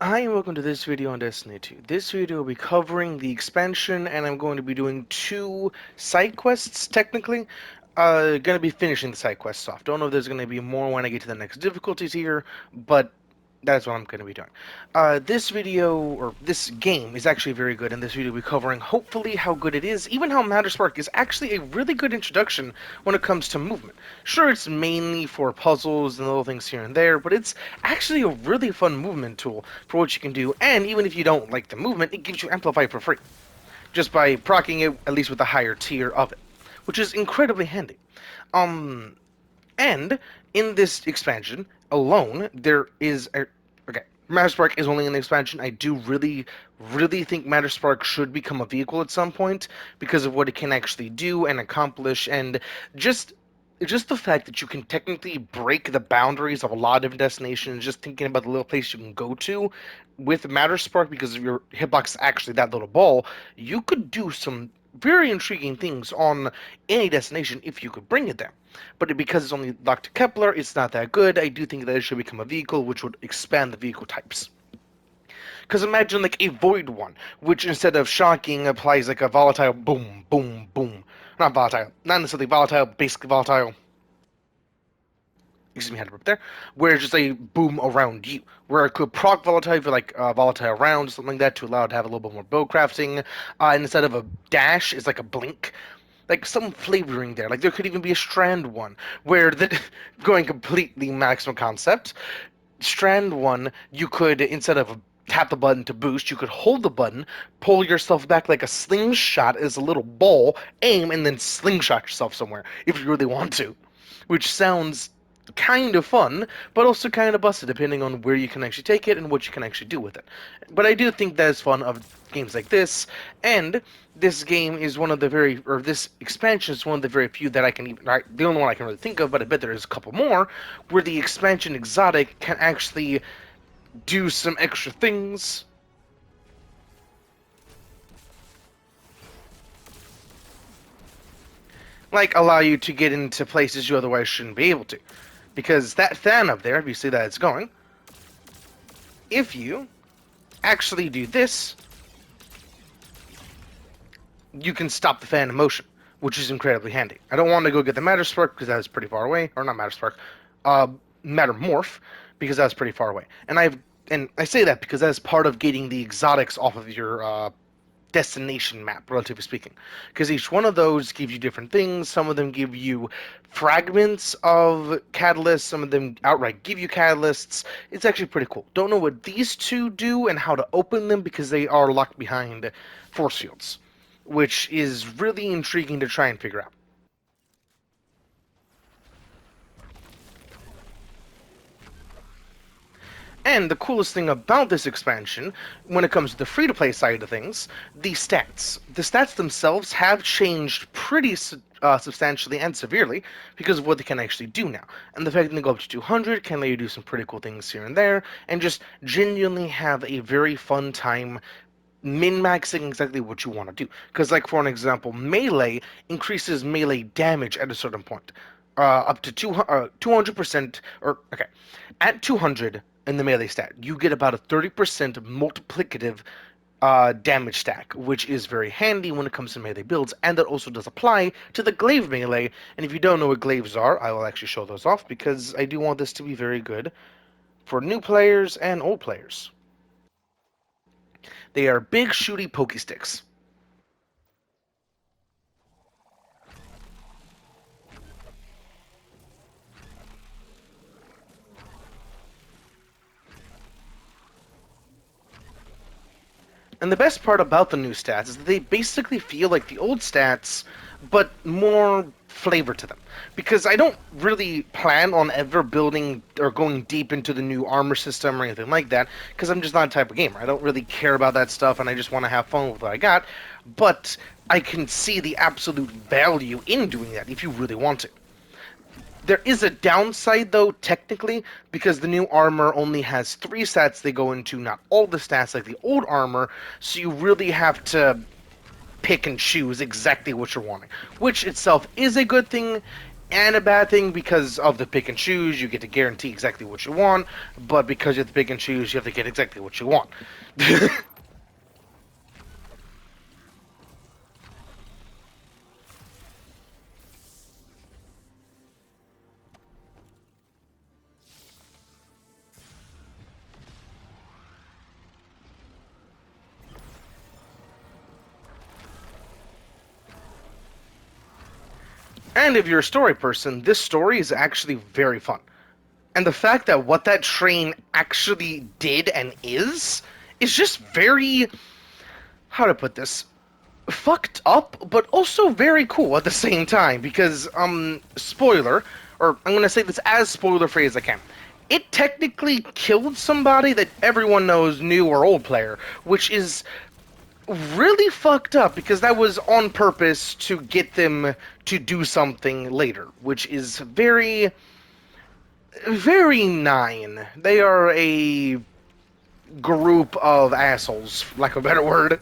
Hi and welcome to this video on Destiny 2. This video will be covering the expansion and I'm going to be doing two side quests, technically. Gonna be finishing the side quests off. Don't know if there's gonna be more when I get to the next difficulties here, but that's what I'm going to be doing. This video, or this game, is actually very good. In this video, we'll be covering, hopefully, how good it is, even how Matterspark is actually a really good introduction when it comes to movement. Sure, it's mainly for puzzles and little things here and there, but it's actually a really fun movement tool for what you can do, and even if you don't like the movement, it gives you Amplify for free, just by proccing it, at least with the higher tier of it, which is incredibly handy. Um, and in this expansion alone, there is a okay. Matterspark is only in the expansion. I do really think Matterspark should become a vehicle at some point because of what it can actually do and accomplish, and just just the fact that you can technically break the boundaries of a lot of destinations. Just thinking about the little place you can go to with Matterspark, because of your hitbox is actually that little ball, you could do some very intriguing things on any destination if you could bring it there. But because it's only locked to Kepler, it's not that good. I do think that it should become a vehicle, which would expand the vehicle types. Because imagine like a void one, which instead of shocking applies like a volatile boom, boom, boom. Not volatile, not necessarily volatile, basically volatile. Excuse me, had to rip there. Where it's just a boom around you, where it could proc volatile for like volatile round, something like that, to allow it to have a little bit more bow crafting. And instead of a dash, it's like a blink, like some flavoring there. Like there could even be a strand one where the going completely maximum concept. Strand one, you could instead of tap the button to boost, you could hold the button, pull yourself back like a slingshot as a little ball, aim, and then slingshot yourself somewhere if you really want to. Which sounds kind of fun, but also kind of busted depending on where you can actually take it and what you can actually do with it. But I do think that is fun of games like this, and this game is one of the very, or this expansion is one of the very few that I can even, the only one I can really think of, but I bet there is a couple more, where the expansion exotic can actually do some extra things. Like allow you to get into places you otherwise shouldn't be able to. Because that fan up there, if you see that it's going, if you actually do this, you can stop the fan in motion, which is incredibly handy. I don't want to go get the Matterspark because that is pretty far away, or not Matterspark, uh, Mattermorph, because that's pretty far away. And I say that because that's part of getting the exotics off of your destination map, relatively speaking. Because each one of those gives you different things. Some of them give you fragments of catalysts, some of them outright give you catalysts. It's actually pretty cool. Don't know what these two do and how to open them because they are locked behind force fields, which is really intriguing to try and figure out. And the coolest thing about this expansion, when it comes to the free-to-play side of things, the stats. The stats themselves have changed pretty substantially and severely because of what they can actually do now. And the fact that they go up to 200 can let you do some pretty cool things here and there, and just genuinely have a very fun time min-maxing exactly what you want to do. Because, like, for an example, melee increases melee damage at a certain point. Up to 200%, or, okay, at 200 in the melee stat, you get about a 30% multiplicative damage stack, which is very handy when it comes to melee builds, and that also does apply to the glaive melee. And if you don't know what glaives are, I will actually show those off, because I do want this to be very good for new players and old players. They are big, shooty pokey sticks. And the best part about the new stats is that they basically feel like the old stats, but more flavor to them. Because I don't really plan on ever building or going deep into the new armor system or anything like that, because I'm just not a type of gamer. I don't really care about that stuff, and I just want to have fun with what I got. But I can see the absolute value in doing that if you really want to. There is a downside, though, technically, because the new armor only has 3 stats they go into, not all the stats like the old armor, so you really have to pick and choose exactly what you're wanting, which itself is a good thing, and a bad thing because of the pick and choose. You get to guarantee exactly what you want, but because you have to pick and choose, you have to get exactly what you want. And if you're a story person, this story is actually very fun. And the fact that what that train actually did and is just very, how to put this, fucked up, but also very cool at the same time. Because, spoiler, or I'm gonna say this as spoiler free as I can. It technically killed somebody that everyone knows, new or old player, which is really fucked up because that was on purpose to get them to do something later, which is very, very nine. They are a group of assholes, for lack of a better word.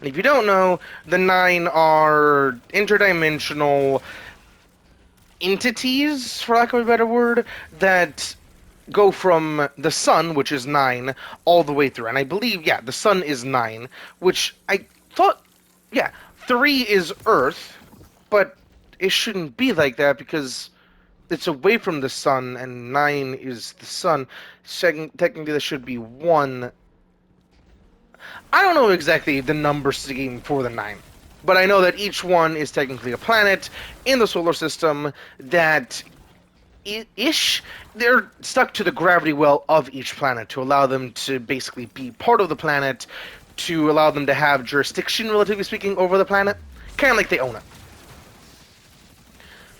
And if you don't know, the Nine are interdimensional entities, for lack of a better word, that go from the sun, which is nine, all the way through. And I believe, yeah, the sun is nine, which I thought, yeah, three is Earth, but it shouldn't be like that because it's away from the sun, and nine is the sun. Technically, there should be one. I don't know exactly the number scheme for the nine, but I know that each one is technically a planet in the solar system that ish they're stuck to the gravity well of each planet to allow them to basically be part of the planet, to allow them to have jurisdiction, relatively speaking, over the planet, kind of like they own it.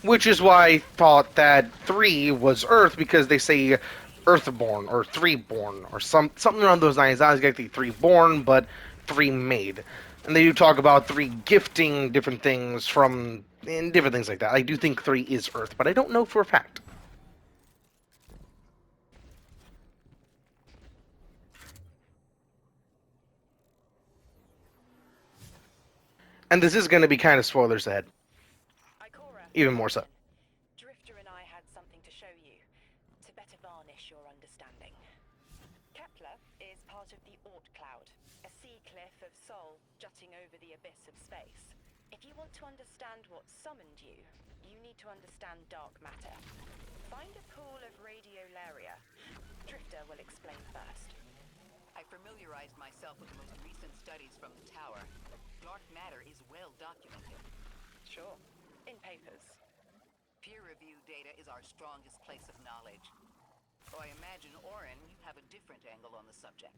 Which is why I thought that three was Earth, because they say Earthborn or Threeborn or something around those lines. Not exactly three born, but three made. And they do talk about three gifting different things from and different things like that. I do think three is Earth, but I don't know for a fact. And this is going to be kind of spoilers ahead, Ikora, even more so. Drifter and I had something to show you, to better varnish your understanding. Kepler is part of the Oort Cloud, a sea cliff of Sol jutting over the abyss of space. If you want to understand what summoned you, you need to understand dark matter. Find a pool of radiolaria. Drifter will explain first. I familiarized myself with the most recent studies from the tower. Dark matter is well documented. Sure. In papers. Peer-reviewed data is our strongest place of knowledge. So I imagine, Orin, you have a different angle on the subject.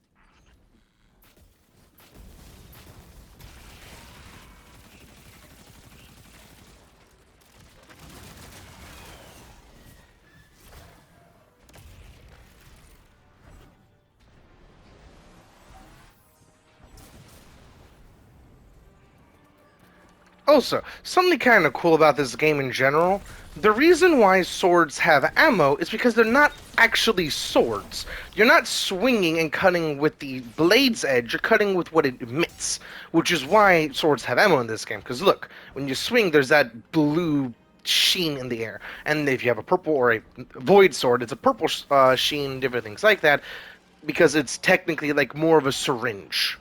Also, something kind of cool about this game in general, the reason why swords have ammo is because they're not actually swords. You're not swinging and cutting with the blade's edge, you're cutting with what it emits, which is why swords have ammo in this game. Because look, when you swing, there's that blue sheen in the air. And if you have a purple or a void sword, it's a purple sheen, different things like that, because it's technically like more of a syringe.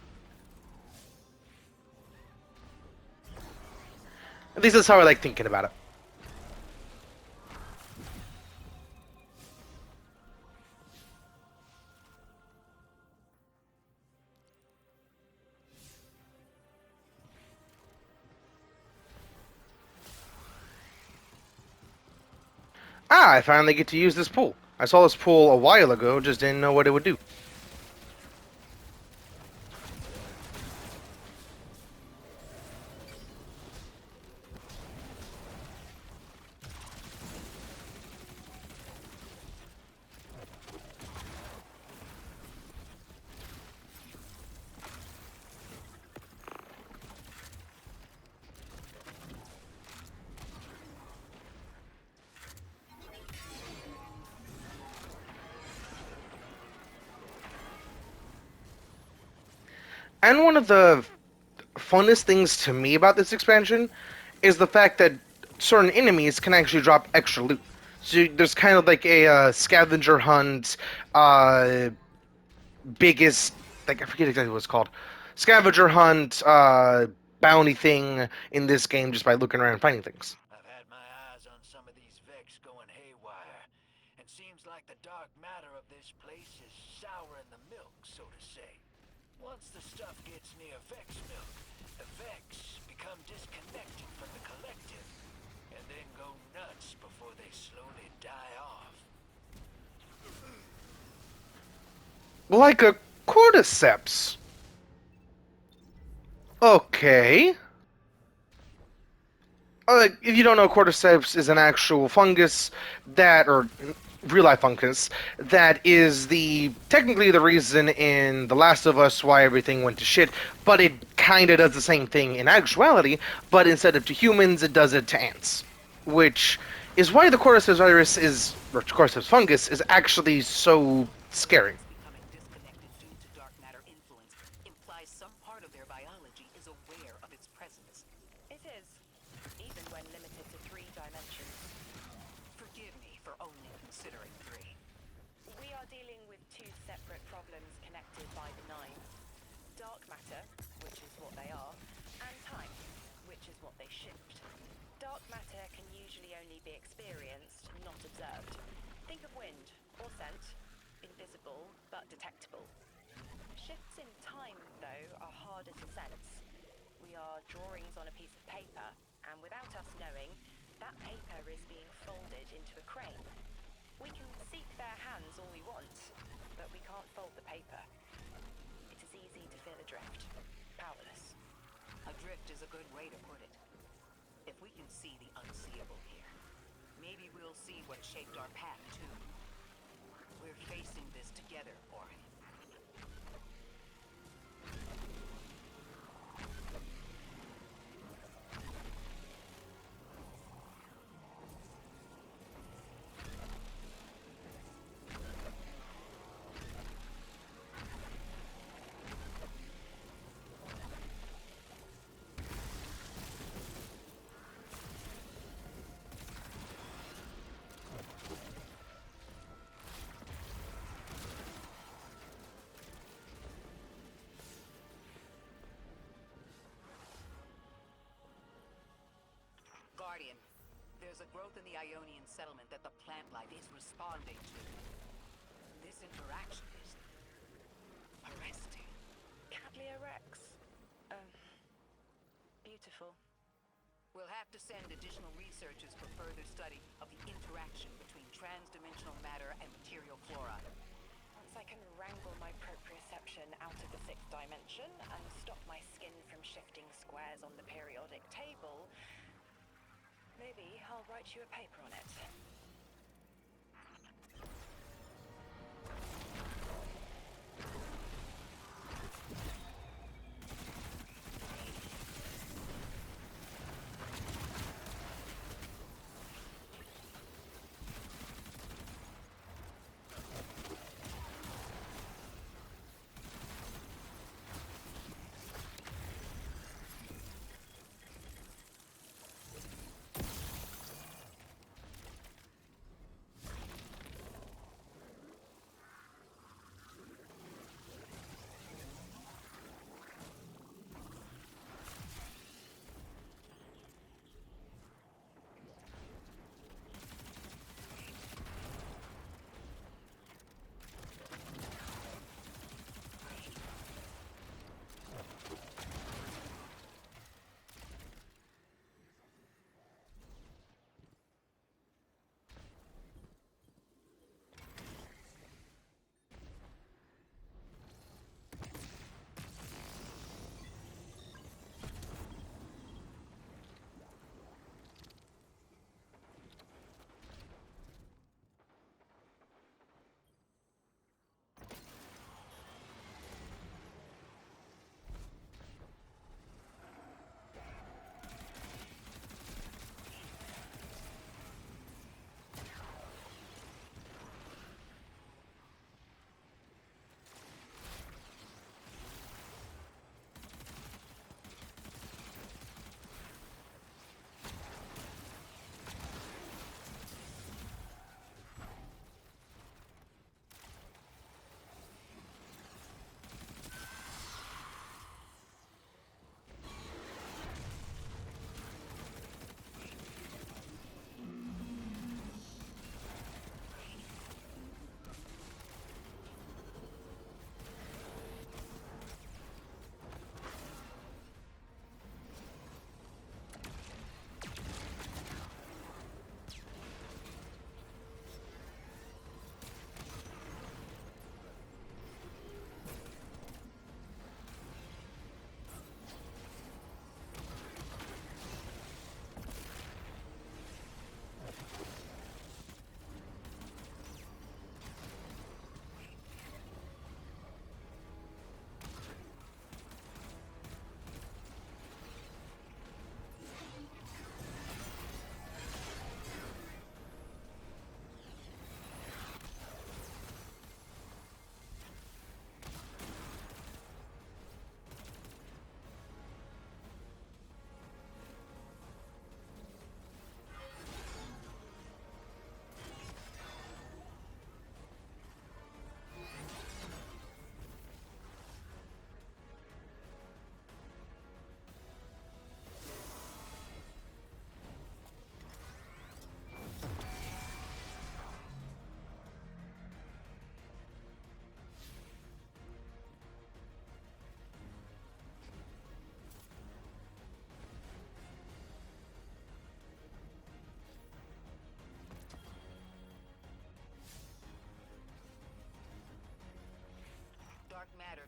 At least that's how I like thinking about it. Ah, I finally get to use this pool. I saw this pool a while ago, just didn't know what it would do. And one of the funnest things to me about this expansion is the fact that certain enemies can actually drop extra loot. So there's kind of like a scavenger hunt, uh, biggest, like I forget exactly what it's called, scavenger hunt, bounty thing in this game just by looking around and finding things. I've had my eyes on some of these Vex going haywire, and seems like the dark matter of this place is souring the milk, so to say. Once the stuff gets near Vex milk, the Vex become disconnected from the collective, and then go nuts before they slowly die off. Like a cordyceps. Okay. If you don't know, cordyceps is an actual fungus that, or real life fungus, that is technically the reason in The Last of Us why everything went to shit, but it kind of does the same thing in actuality, but instead of to humans, it does it to ants. Which is why the cordyceps virus or cordyceps fungus, is actually so scary. Becoming disconnected due to dark matter influence implies some part of their biology is aware of its presence. It is, even when limited to 3 dimensions. Forgive me for only considering 3. We are dealing with 2 separate problems connected by the Nine. Dark matter, which is what they are, and time, which is what they shift. Dark matter can usually only be experienced, not observed. Think of wind, or scent. Invisible, but detectable. Shifts in time, though, are harder to sense. We are drawings on a piece of paper, and without us knowing, that paper is being folded into a crane. We can seek their hands all we want, but we can't fold the paper. It is easy to feel adrift, powerless. Adrift is a good way to put it. If we can see the unseeable here, maybe we'll see what shaped our path, too. We're facing this together, Orin. Guardian, there's a growth in the Ionian settlement that the plant life is responding to. This interaction is arresting. Cattleya Rex. Beautiful. We'll have to send additional researchers for further study of the interaction between transdimensional matter and material flora. Once I can wrangle my proprioception out of the 6th dimension and stop my skin from shifting squares on the periodic table, maybe I'll write you a paper on it.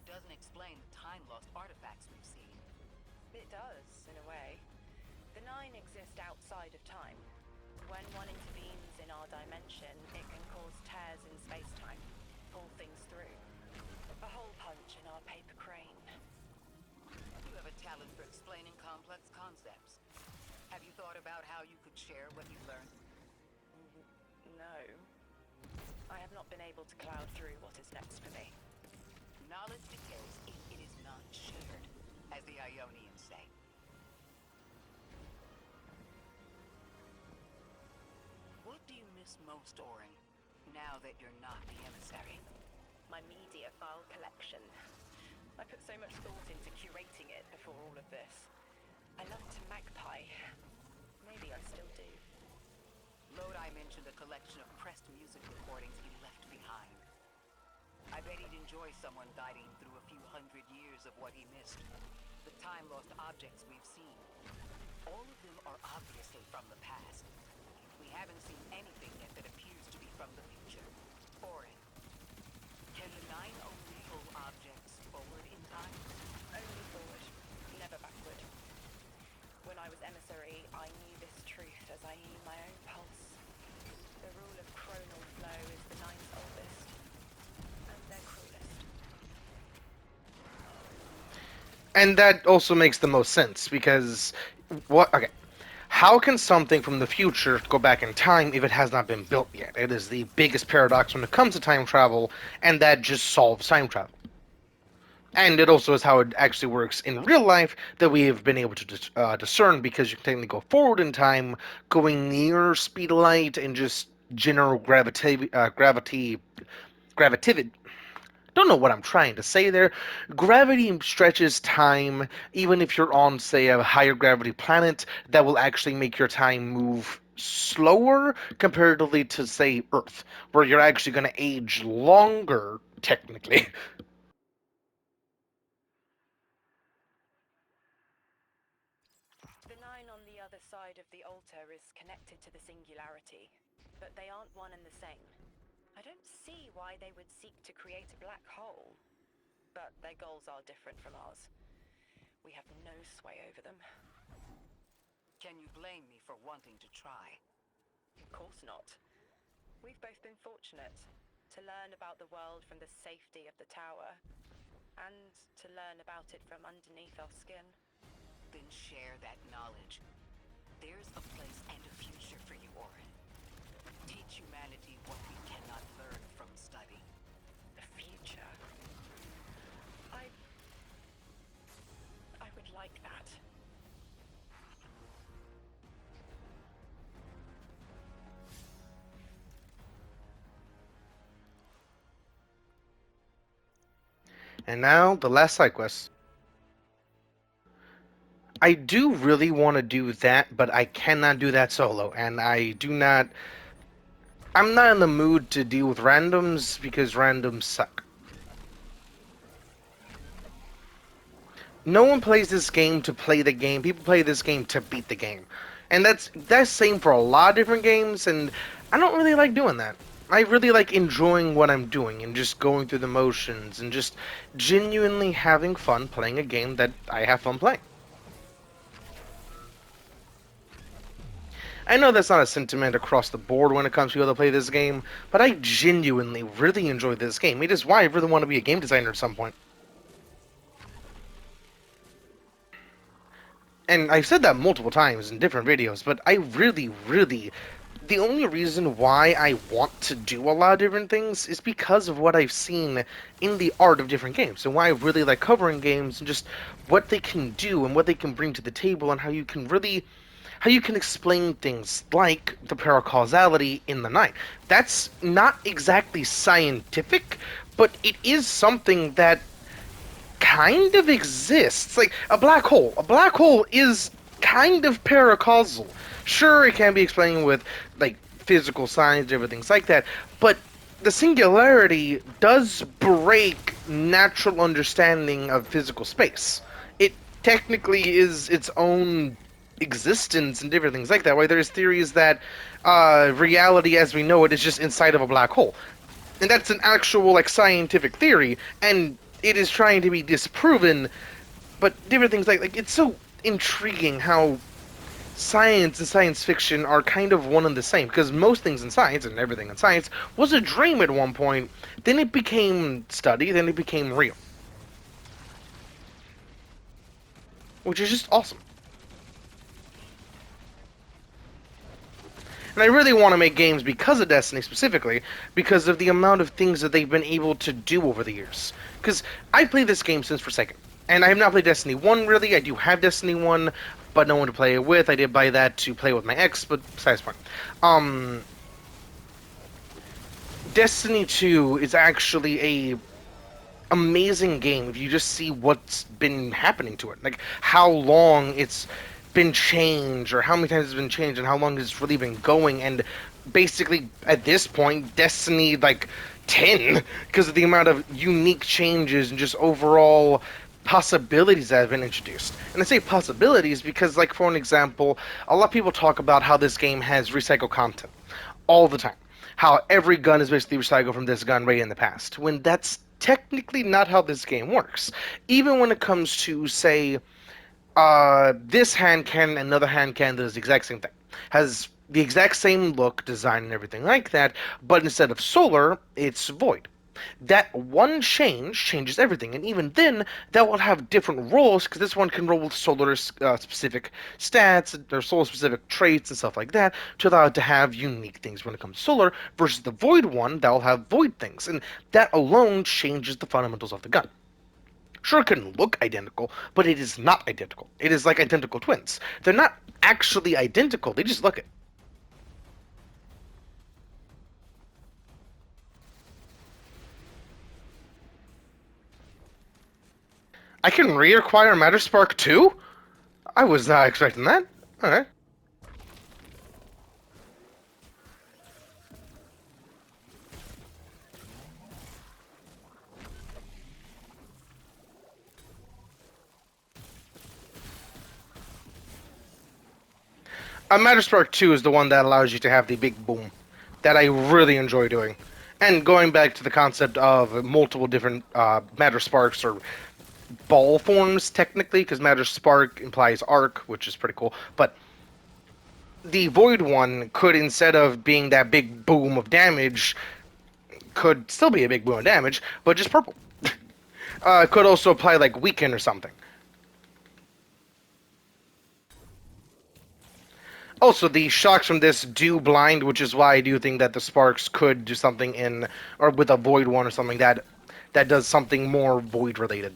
doesn't explain the time-lost artifacts we've seen. It does, in a way. The Nine exist outside of time. When one intervenes in our dimension, it can cause tears in space-time, pull things through. A hole punch in our paper crane. You have a talent for explaining complex concepts. Have you thought about how you could share what you've learned? No. I have not been able to cloud through what is next for me. Knowledge decays if it is not shared, as the Ionians say. What do you miss most, Orin, now that you're not the emissary? My media file collection. I put so much thought into curating it before all of this. I loved Magpie. Maybe I still do. Lodi mentioned a collection of pressed music recordings he left behind. I bet he'd enjoy someone guiding through a few hundred years of what he missed. The time-lost objects we've seen. All of them are obviously from the past. We haven't seen anything yet that appears to be from the future. Orin, can the Nine only pull objects forward in time? Only forward, never backward. When I was emissary, I knew this truth as I knew my own pulse. The rule of chronal flow is the Nine's oldest, and their cruelest. And that also makes the most sense, because what? Okay, how can something from the future go back in time if it has not been built yet? It is the biggest paradox when it comes to time travel, and that just solves time travel. And it also is how it actually works in real life that we have been able to discern, because you can technically go forward in time, going near speed of light, and just general gravity. Don't know what I'm trying to say there. Gravity stretches time, even if you're on, say, a higher gravity planet, that will actually make your time move slower comparatively to, say, Earth, where you're actually going to age longer, technically. The Nine on the other side of the altar is connected to the singularity, but they aren't one and the same. I don't see why they would seek to create a black hole, but their goals are different from ours. We have no sway over them. Can you blame me for wanting to try? Of course not. We've both been fortunate to learn about the world from the safety of the tower, and to learn about it from underneath our skin. Then share that knowledge. There's a place and a future for you, Orin. Teach humanity what we cannot learn from study. The future. I would like that. And now, the last side quest. I do really want to do that, but I cannot do that solo, and I'm not in the mood to deal with randoms, because randoms suck. No one plays this game to play the game, people play this game to beat the game. And that's same for a lot of different games, and I don't really like doing that. I really like enjoying what I'm doing, and just going through the motions, and just genuinely having fun playing a game that I have fun playing. I know that's not a sentiment across the board when it comes to people that play this game, but I genuinely really enjoy this game. It is why I really want to be a game designer at some point. And I've said that multiple times in different videos, but I really, the only reason why I want to do a lot of different things is because of what I've seen in the art of different games, and why I really like covering games, and just what they can do, and what they can bring to the table, and how you can explain things like the paracausality in the night. That's not exactly scientific, but it is something that kind of exists. Like a black hole. A black hole is kind of paracausal. Sure, it can be explained with like physical science, different things like that, but the singularity does break natural understanding of physical space. It technically is its own existence and different things like that. Why there's theories that reality as we know it is just inside of a black hole. And that's an actual like scientific theory, and it is trying to be disproven, but different things like it's so intriguing how science and science fiction are kind of one and the same, because most things in science and everything in science was a dream at one point, then it became study, then it became real, which is just awesome. And I really want to make games because of Destiny specifically, because of the amount of things that they've been able to do over the years. Because I played this game since Forsaken, and I have not played Destiny 1 really. I do have Destiny 1, but no one to play it with. I did buy that to play with my ex, but besides the point. Destiny 2 is actually a amazing game if you just see what's been happening to it. Like, how long it's been changed, or how many times it's been changed, and how long it's really been going, and basically, at this point, Destiny, like, 10, because of the amount of unique changes and just overall possibilities that have been introduced. And I say possibilities because, like, for an example, a lot of people talk about how this game has recycled content all the time. How every gun is basically recycled from this gun right in the past, when that's technically not how this game works. Even when it comes to, say, this hand cannon and another hand cannon does the exact same thing. Has the exact same look, design, and everything like that, but instead of solar, it's void. That one change changes everything, and even then, that will have different roles, because this one can roll with solar specific stats, or solar specific traits and stuff like that, to allow it to have unique things when it comes to solar, versus the void one that will have void things, and that alone changes the fundamentals of the gun. Sure, it can look identical, but it is not identical. It is like identical twins. They're not actually identical, they just look it. I can reacquire Matter Spark 2? I was not expecting that. Alright. Matter Spark 2 is the one that allows you to have the big boom that I really enjoy doing. And going back to the concept of multiple different Matter Sparks, or ball forms, technically, because Matter Spark implies arc, which is pretty cool, but the Void one could, instead of being that big boom of damage, could still be a big boom of damage, but just purple. Could also apply, like, Weaken or something. Also, the shocks from this do blind, which is why I do think that the sparks could do something in, or with a void one or something that does something more void related.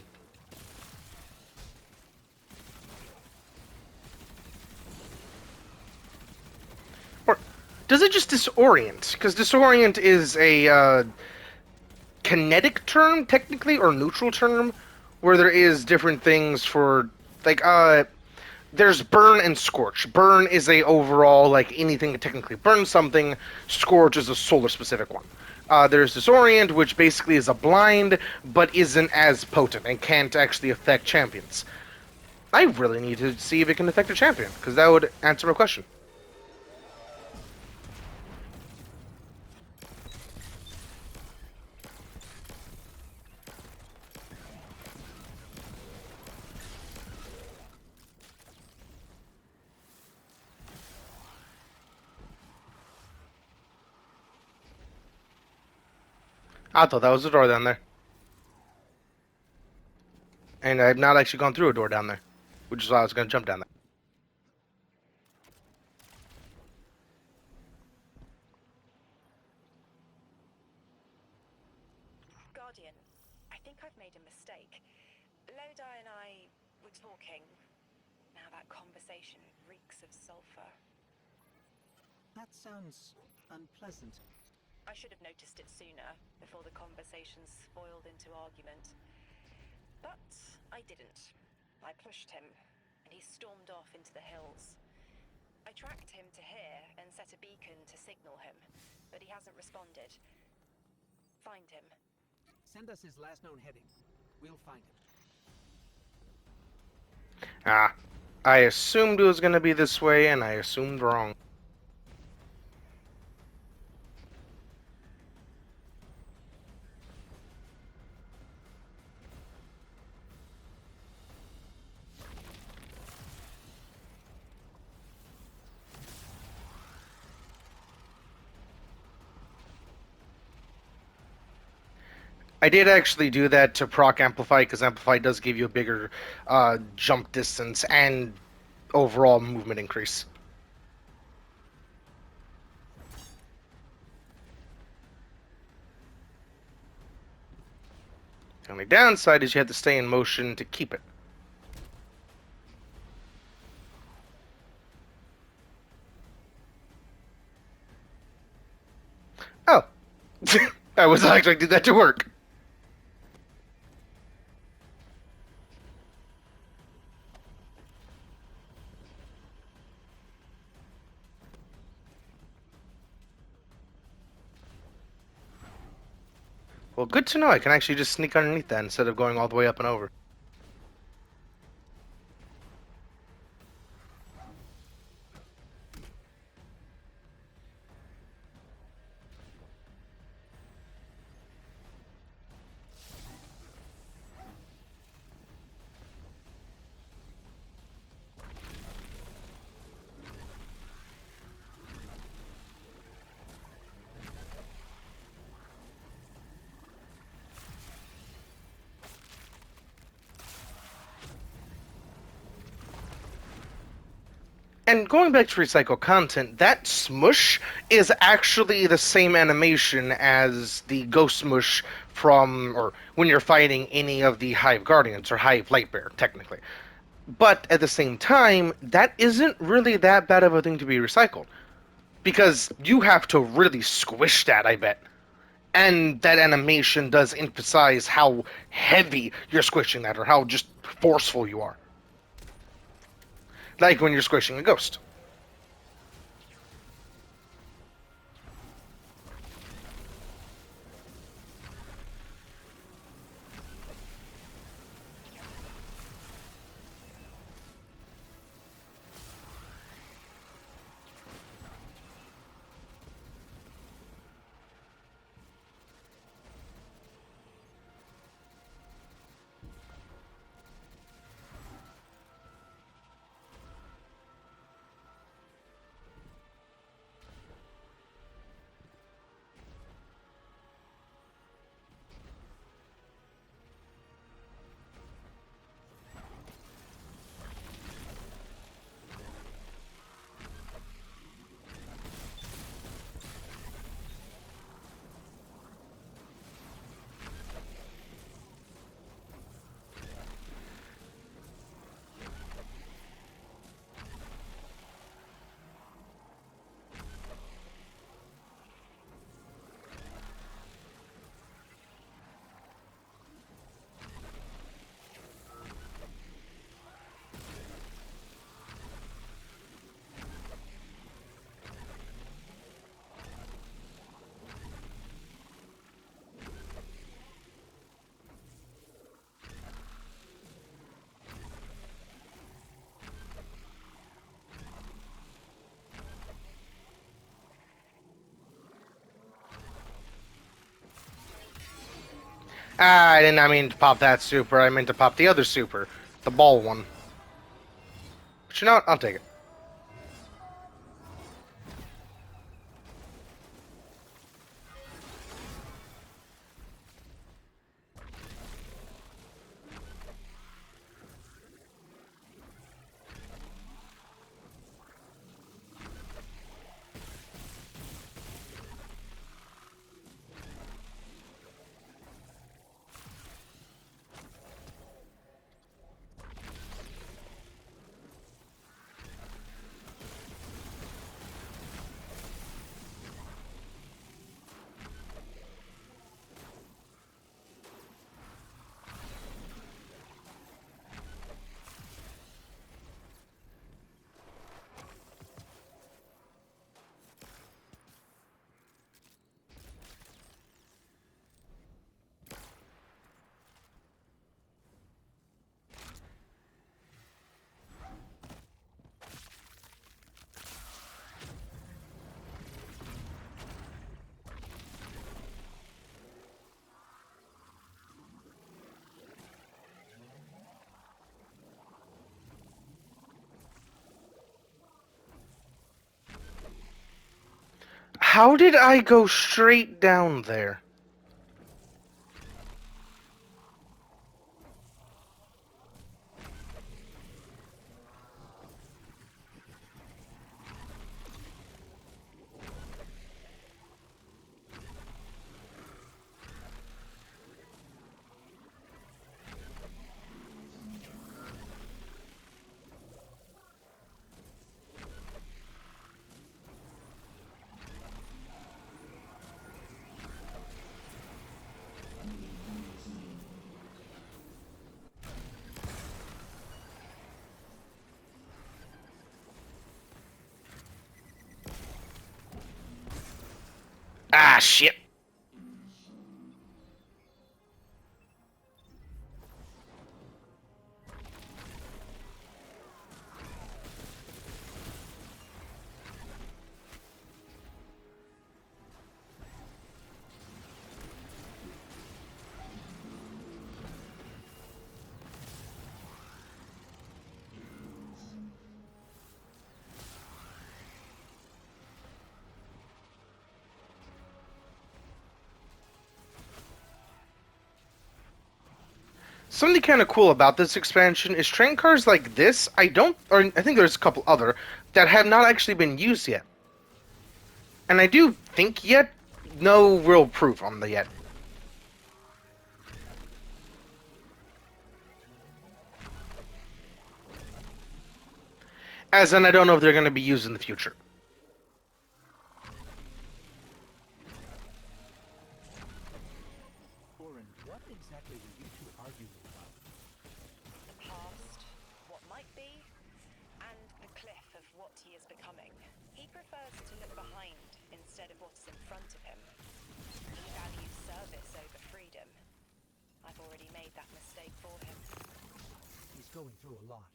Or does it just disorient? Because disorient is a kinetic term, technically, or neutral term, where there is different things for, like, there's burn and scorch. Burn is a overall, like, anything that technically burns something. Scorch is a solar specific one. There's disorient, which basically is a blind, but isn't as potent and can't actually affect champions. I really need to see if it can affect a champion, because that would answer my question. I thought that was a door down there. And I've not actually gone through a door down there, which is why I was going to jump down there. Guardian, I think I've made a mistake. Lodi and I were talking. Now that conversation reeks of sulfur. That sounds unpleasant. I should have noticed it sooner, before the conversation spoiled into argument. But I didn't. I pushed him, and he stormed off into the hills. I tracked him to here and set a beacon to signal him, but he hasn't responded. Find him. Send us his last known heading. We'll find him. I assumed it was going to be this way, and I assumed wrong. I did actually do that to proc Amplify, because Amplify does give you a bigger jump distance and overall movement increase. The only downside is you have to stay in motion to keep it. Oh. I was not expecting that to work. Well, good to know. I can actually just sneak underneath that instead of going all the way up and over. And going back to recycle content, that smush is actually the same animation as the ghost smush from, or when you're fighting any of the Hive Guardians, or Hive Lightbearer, technically. But at the same time, that isn't really that bad of a thing to be recycled. Because you have to really squish that, I bet. And that animation does emphasize how heavy you're squishing that, or how just forceful you are. Like when you're squishing a ghost. Ah, I did not mean to pop that super. I meant to pop the other super. The ball one. But you know what? I'll take it. How did I go straight down there? shit. Something kind of cool about this expansion is train cars like this. I think there's a couple other that have not actually been used yet, and I do think yet no real proof on the yet. As in, I don't know if they're going to be used in the future. Orin, what exactly were you two arguing about? The past, what might be, and the cliff of what he is becoming. He prefers to look behind instead of what's in front of him. He values service over freedom. I've already made that mistake for him. He's going through a lot.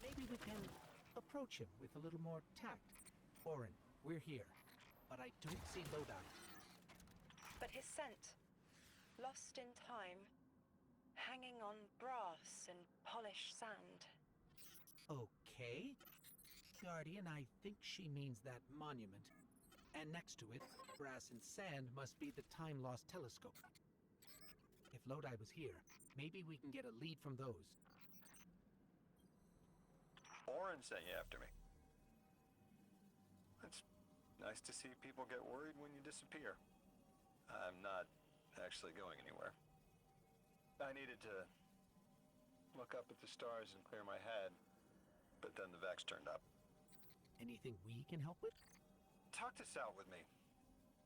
Maybe we can approach him with a little more tact. Orin, we're here, but I don't see Lodi. But his scent, lost in time, hanging on brass and polished sand. Okay. Guardian, I think she means that monument. And next to it, brass and sand must be the time-lost telescope. If Lodi was here, maybe we can get a lead from those. Orin sent you after me. It's nice to see people get worried when you disappear. I'm not actually going anywhere. I needed to look up at the stars and clear my head, but then the Vex turned up. Anything we can help with? Talk this out with me.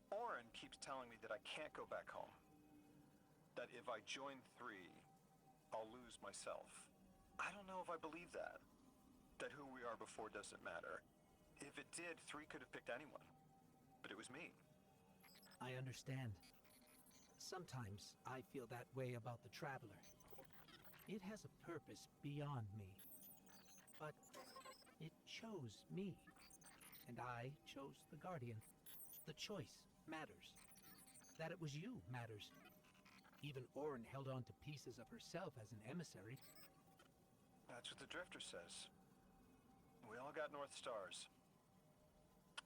Orin keeps telling me that I can't go back home. That if I join 3, I'll lose myself. I don't know if I believe that. That who we are before doesn't matter. If it did, 3 could have picked anyone. But it was me. I understand. Sometimes I feel that way about the Traveler. It has a purpose beyond me. But it chose me. And I chose the Guardian. The choice matters. That it was you matters. Even Orin held on to pieces of herself as an emissary. That's what the Drifter says. We all got North Stars.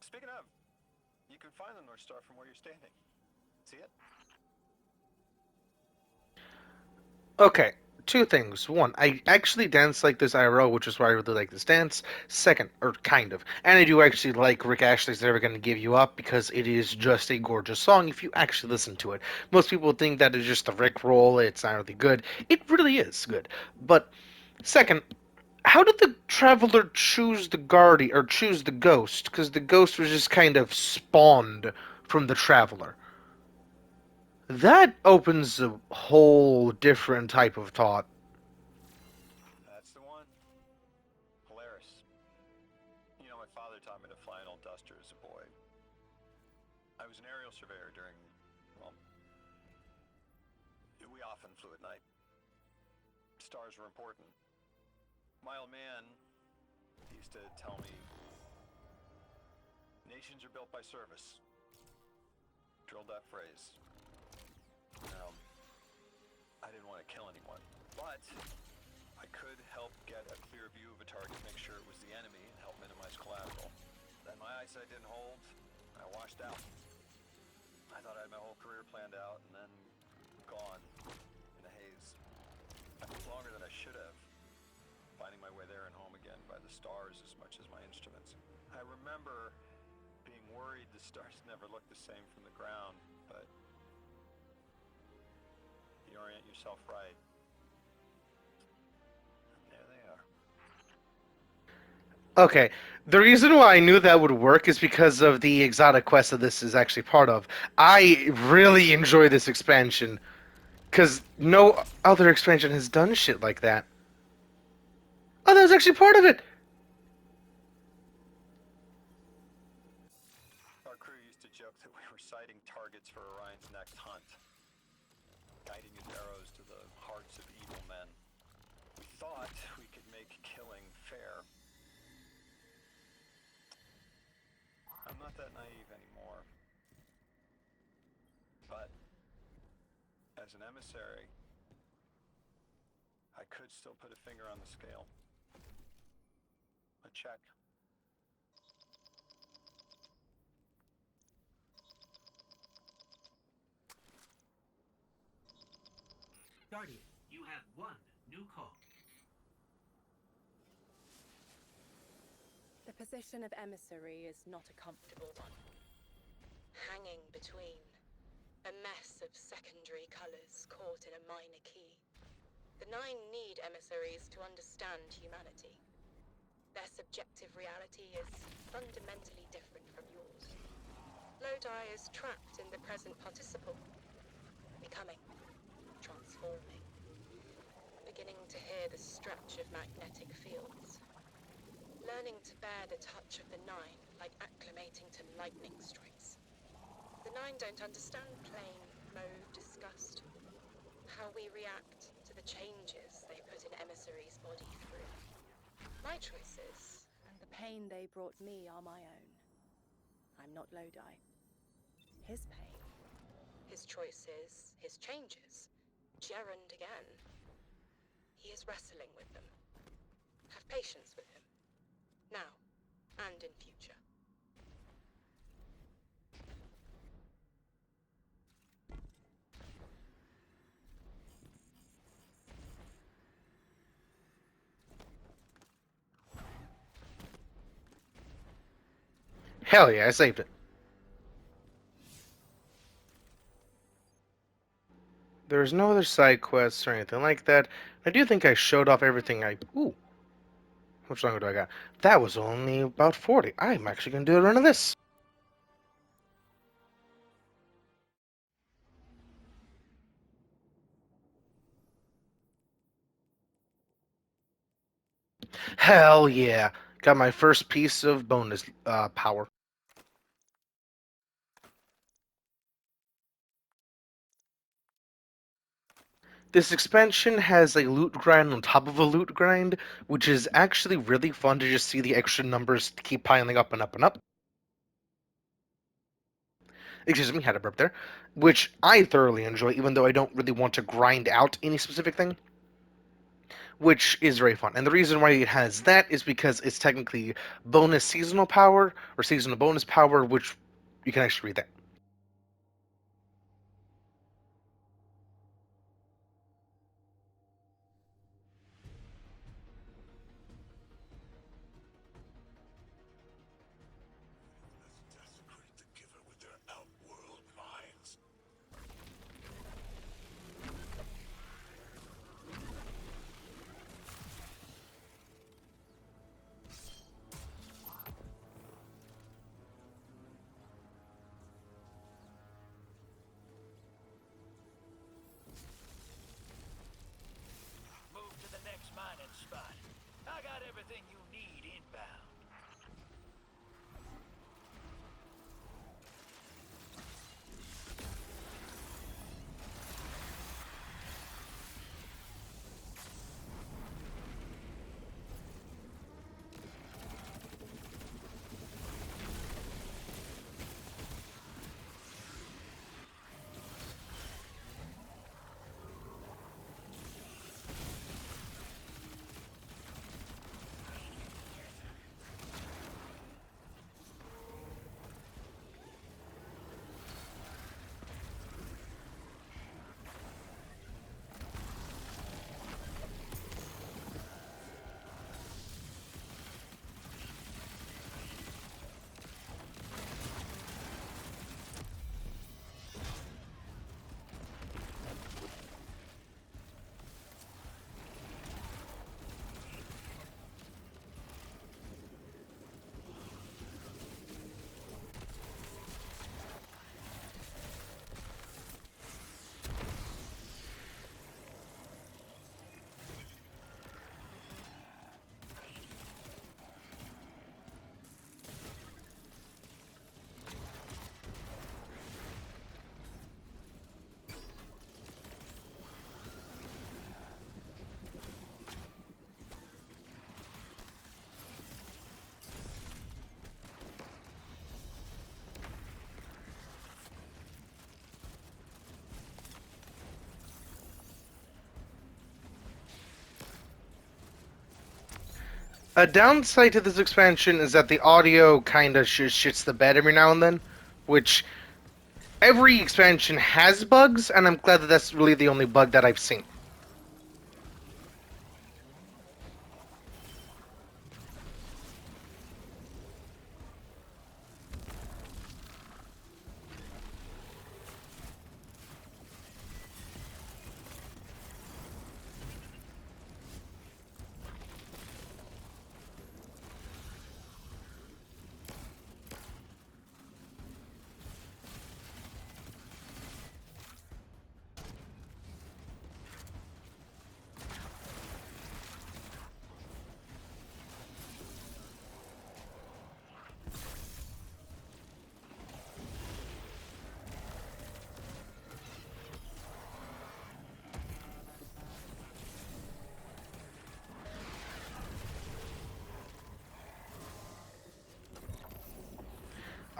Speaking of, you can find the North Star from where you're standing. See it? Okay, 2 things. 1, I actually dance like this IRL, which is why I really like this dance. 2nd, or kind of, and I do actually like Rick Astley's Never Gonna Give You Up because it is just a gorgeous song if you actually listen to it. Most people think that it's just a Rick roll, it's not really good. It really is good. But, 2nd, how did the Traveler choose the Guardian, or choose the Ghost? Because the Ghost was just kind of spawned from the Traveler. That opens a whole different type of thought. That's the one. Polaris. You know, my father taught me to fly an old Duster as a boy. I was an aerial surveyor during, well, we often flew at night. Stars were important. My old man used to tell me, nations are built by service. Drilled that phrase. Now, I didn't want to kill anyone, but I could help get a clear view of a target, make sure it was the enemy, and help minimize collateral. Then my eyesight didn't hold, and I washed out. I thought I had my whole career planned out, and then gone in a haze. I took longer than I should have, finding my way there and home again by the stars as much as my instruments. I remember being worried the stars never looked the same from the ground, but you orient yourself right, and there they are. Okay, the reason why I knew that would work is because of the exotic quest that this is actually part of. I really enjoy this expansion, because no other expansion has done shit like that. Oh, that was actually part of it! Our crew used to joke that we were sighting targets thought we could make killing fair. I'm not that naive anymore. But as an emissary, I could still put a finger on the scale. A check. Guardian, you have one new call. The position of emissary is not a comfortable one. Hanging between a mess of secondary colors caught in a minor key. The Nine need emissaries to understand humanity. Their subjective reality is fundamentally different from yours. Lodi is trapped in the present participle, becoming, transforming, beginning to hear the stretch of magnetic fields, learning to bear the touch of the Nine like acclimating to lightning strikes. The Nine don't understand plain, mode disgust, how we react to the changes they put an emissary's body through. My choices and the pain they brought me are my own. I'm not Lodi. His pain, his choices, his changes, gerund again. He is wrestling with them. Have patience with him. Now, and in future. Hell yeah, I saved it. There's no other side quests or anything like that. I do think I showed off everything I... Ooh. How much longer do I got? That was only about 40. I'm actually going to do a run of this. Hell yeah. Got my first piece of bonus power. This expansion has a loot grind on top of a loot grind, which is actually really fun to just see the extra numbers keep piling up and up and up. Excuse me, had a burp there. Which I thoroughly enjoy, even though I don't really want to grind out any specific thing. Which is very fun. And the reason why it has that is because it's technically bonus seasonal power, or seasonal bonus power, which you can actually read that. Desecrate the giver with their outworld minds. A downside to this expansion is that the audio kind of shits the bed every now and then, which every expansion has bugs, and I'm glad that that's really the only bug that I've seen.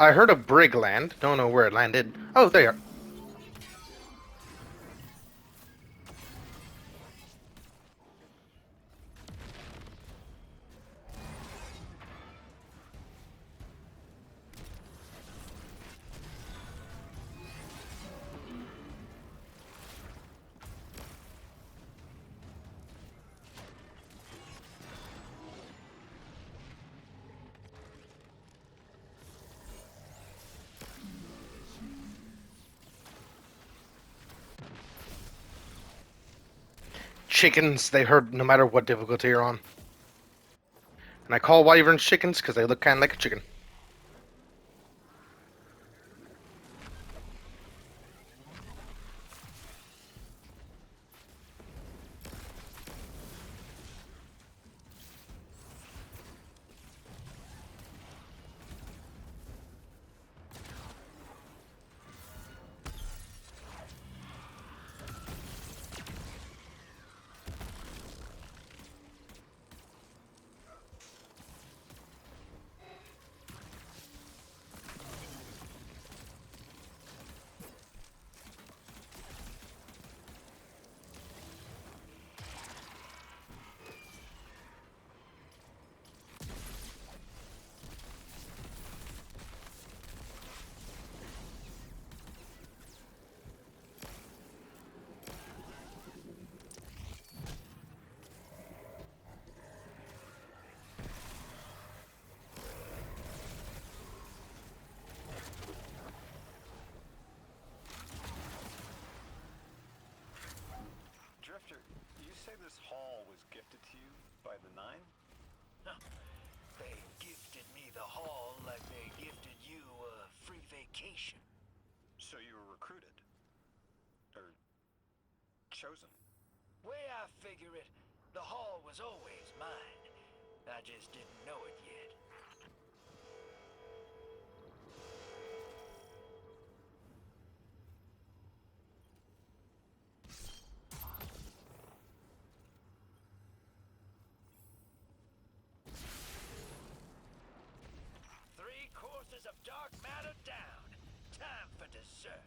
I heard a brig land. Don't know where it landed. Oh, there you are. Chickens, they hurt no matter what difficulty you're on. And I call wyverns chickens because they look kind of like a chicken. Drifter, you say this hall was gifted to you by the Nine? They gifted me the hall like they gifted you a free vacation. So you were recruited? Or chosen? Way I figure it, the hall was always mine. I just didn't know it yet. Three courses of dark matter down. Time for dessert.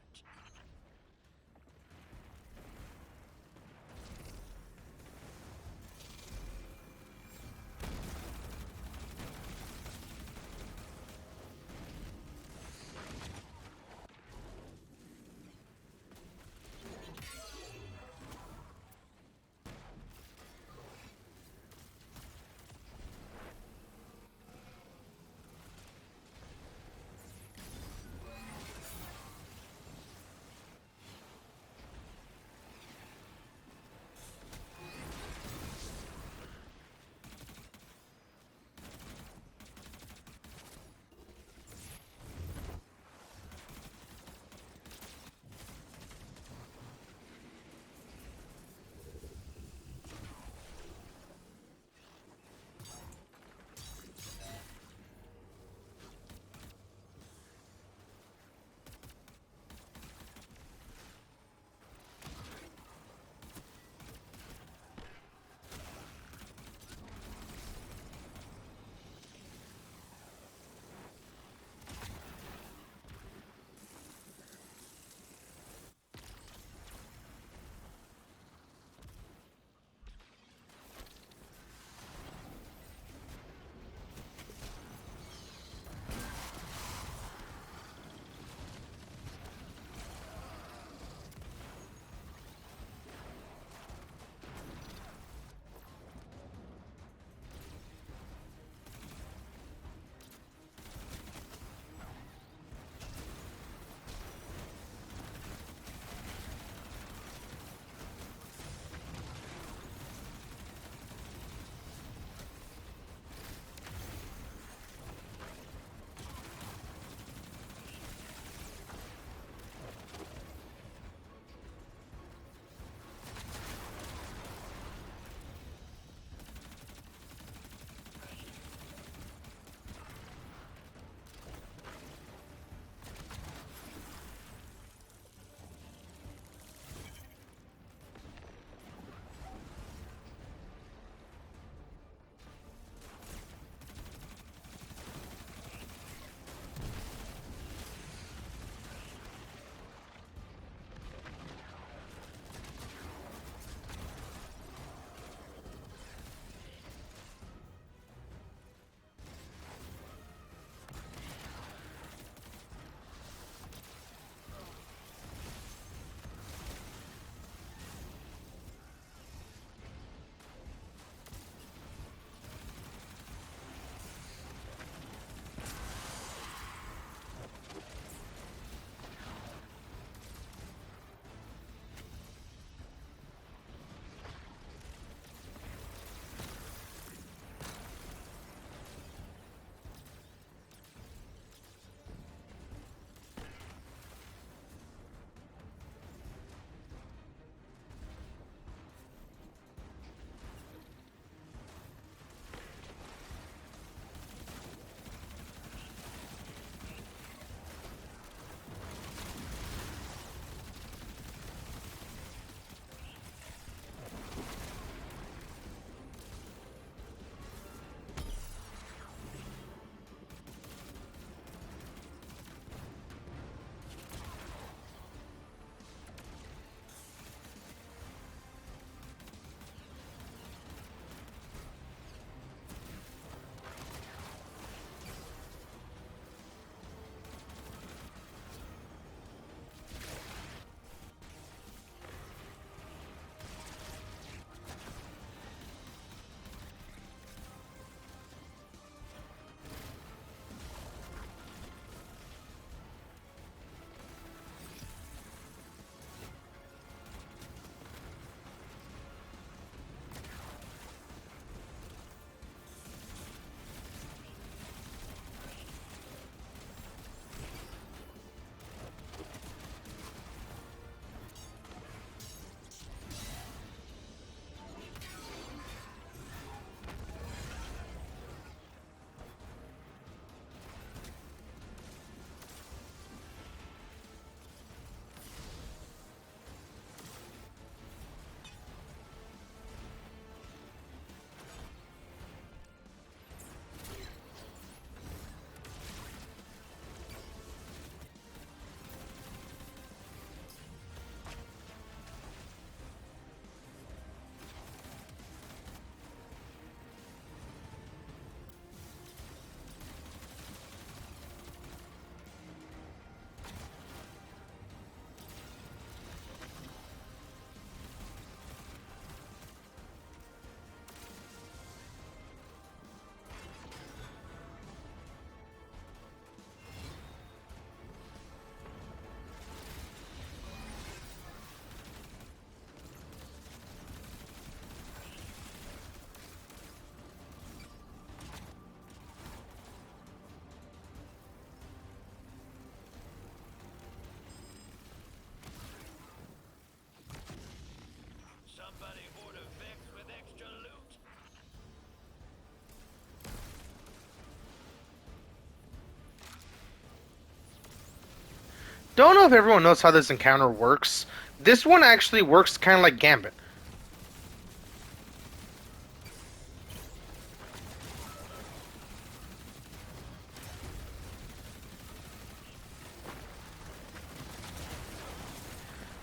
Don't know if everyone knows how this encounter works. This one actually works kind of like Gambit.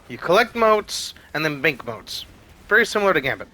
You collect motes and then bank motes. Very similar to Gambit.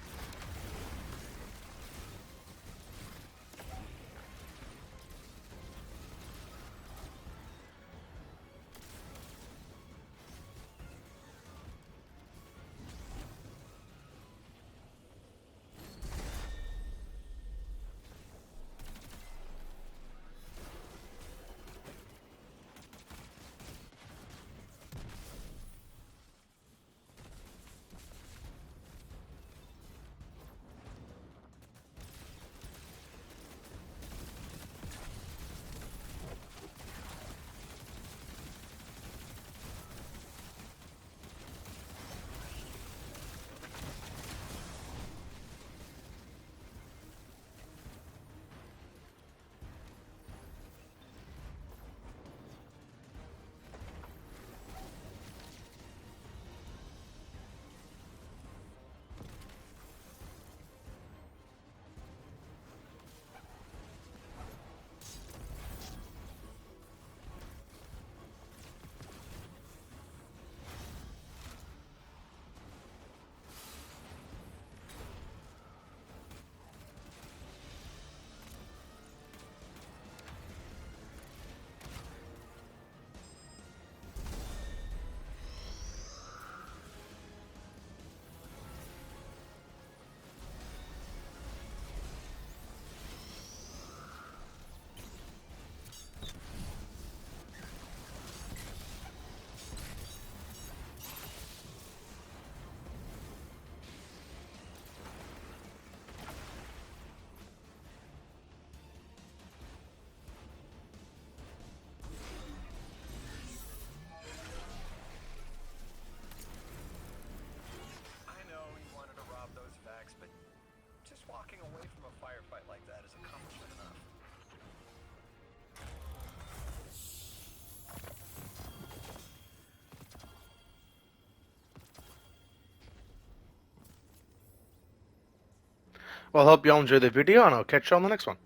I know you wanted to rob those Vex, but just walking away from a firefight like that is accomplishment enough. Well, I hope y'all enjoyed the video, and I'll catch you on the next one.